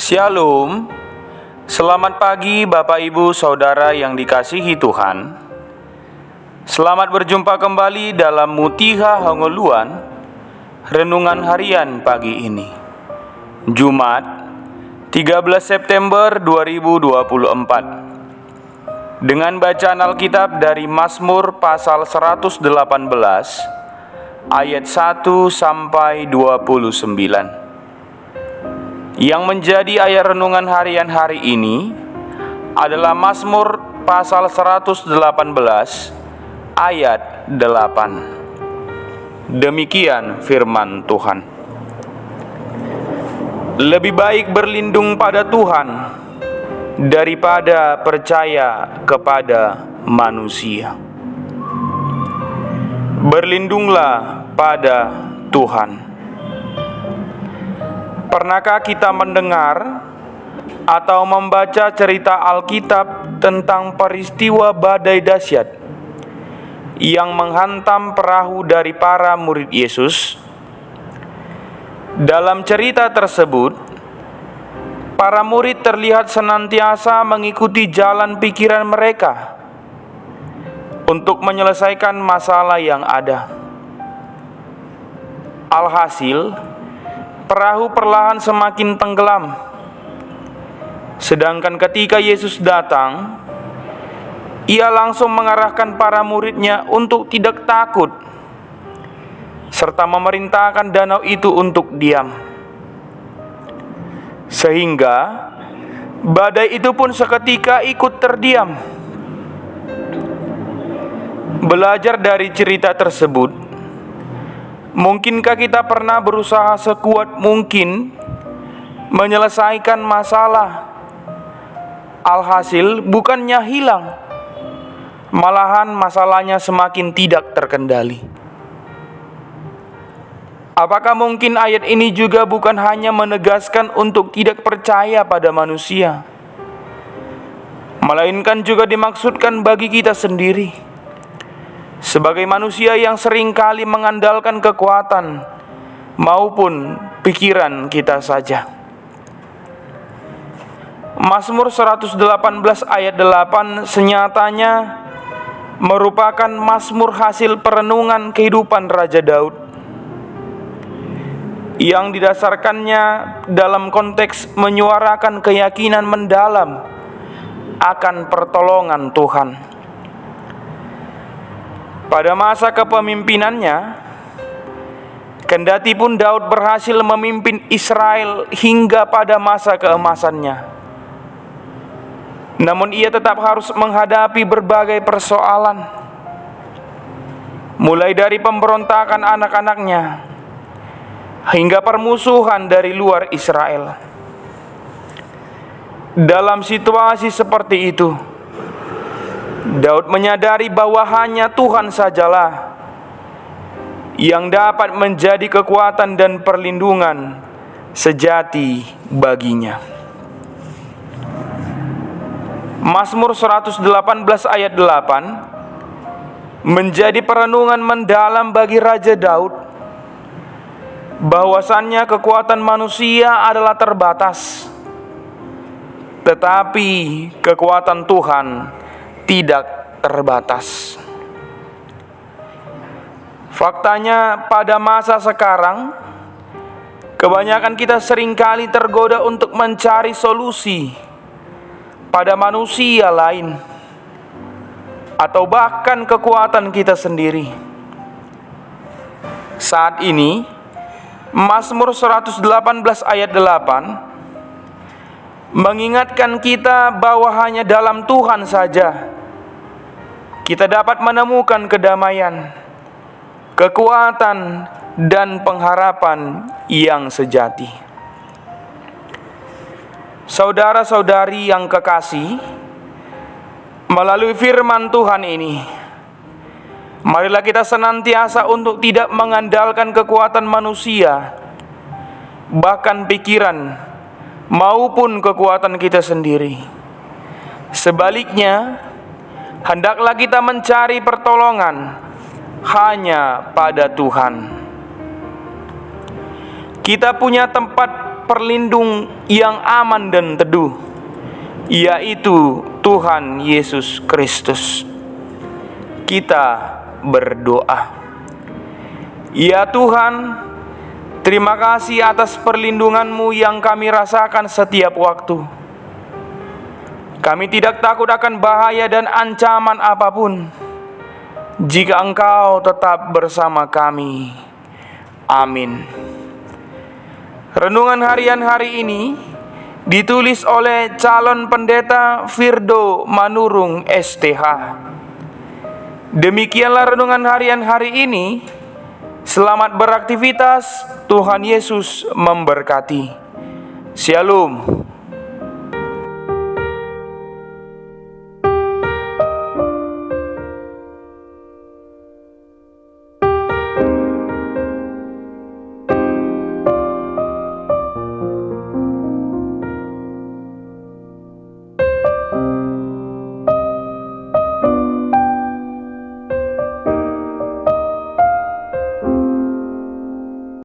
Shalom, selamat pagi Bapak Ibu Saudara yang dikasihi Tuhan. Selamat berjumpa kembali dalam Mutiha Hangoluan, Renungan Harian pagi ini, Jumat 13 September 2024. Dengan bacaan Alkitab dari Mazmur pasal 118 ayat 1 sampai 29. Yang menjadi ayat renungan harian hari ini adalah Mazmur pasal 118 ayat 8. Demikian firman Tuhan. Lebih baik berlindung pada Tuhan daripada percaya kepada manusia. Berlindunglah pada Tuhan. Pernahkah kita mendengar atau membaca cerita Alkitab tentang peristiwa badai dahsyat yang menghantam perahu dari para murid Yesus? Dalam cerita tersebut, para murid terlihat senantiasa mengikuti jalan pikiran mereka untuk menyelesaikan masalah yang ada. Alhasil, perahu perlahan semakin tenggelam. Sedangkan ketika Yesus datang, Ia langsung mengarahkan para muridnya untuk tidak takut, serta memerintahkan danau itu untuk diam. Sehingga badai itu pun seketika ikut terdiam. Belajar dari cerita tersebut, mungkinkah kita pernah berusaha sekuat mungkin menyelesaikan masalah? Alhasil bukannya hilang, malahan masalahnya semakin tidak terkendali. Apakah mungkin ayat ini juga bukan hanya menegaskan untuk tidak percaya pada manusia, melainkan juga dimaksudkan bagi kita sendiri? Sebagai manusia yang seringkali mengandalkan kekuatan maupun pikiran kita saja. Mazmur 118 ayat 8 senyatanya merupakan mazmur hasil perenungan kehidupan Raja Daud, yang didasarkannya dalam konteks menyuarakan keyakinan mendalam akan pertolongan Tuhan. Pada masa kepemimpinannya, kendati pun Daud berhasil memimpin Israel hingga pada masa keemasannya, namun ia tetap harus menghadapi berbagai persoalan, mulai dari pemberontakan anak-anaknya hingga permusuhan dari luar Israel. Dalam situasi seperti itu, Daud menyadari bahwa hanya Tuhan sajalah yang dapat menjadi kekuatan dan perlindungan sejati baginya. Mazmur 118 ayat 8 menjadi perenungan mendalam bagi Raja Daud, bahwasannya kekuatan manusia adalah terbatas, tetapi kekuatan Tuhan tidak terbatas. Faktanya pada masa sekarang, kebanyakan kita seringkali tergoda untuk mencari solusi pada manusia lain atau bahkan kekuatan kita sendiri. Saat ini, Mazmur 118 ayat 8 mengingatkan kita bahwa hanya dalam Tuhan saja kita dapat menemukan kedamaian, kekuatan, dan pengharapan yang sejati. Saudara-saudari yang kekasih, melalui firman Tuhan ini, marilah kita senantiasa untuk tidak mengandalkan kekuatan manusia, bahkan pikiran maupun kekuatan kita sendiri. Sebaliknya, hendaklah kita mencari pertolongan hanya pada Tuhan. Kita punya tempat tempat perlindung yang aman dan teduh, yaitu Tuhan Yesus Kristus. Kita berdoa. Ya Tuhan, terima kasih atas perlindungan-Mu yang kami rasakan setiap waktu. Kami tidak takut akan bahaya dan ancaman apapun, jika Engkau tetap bersama kami. Amin. Renungan harian hari ini ditulis oleh calon pendeta Firdo Manurung STH. Demikianlah renungan harian hari ini. Selamat beraktivitas, Tuhan Yesus memberkati. Shalom.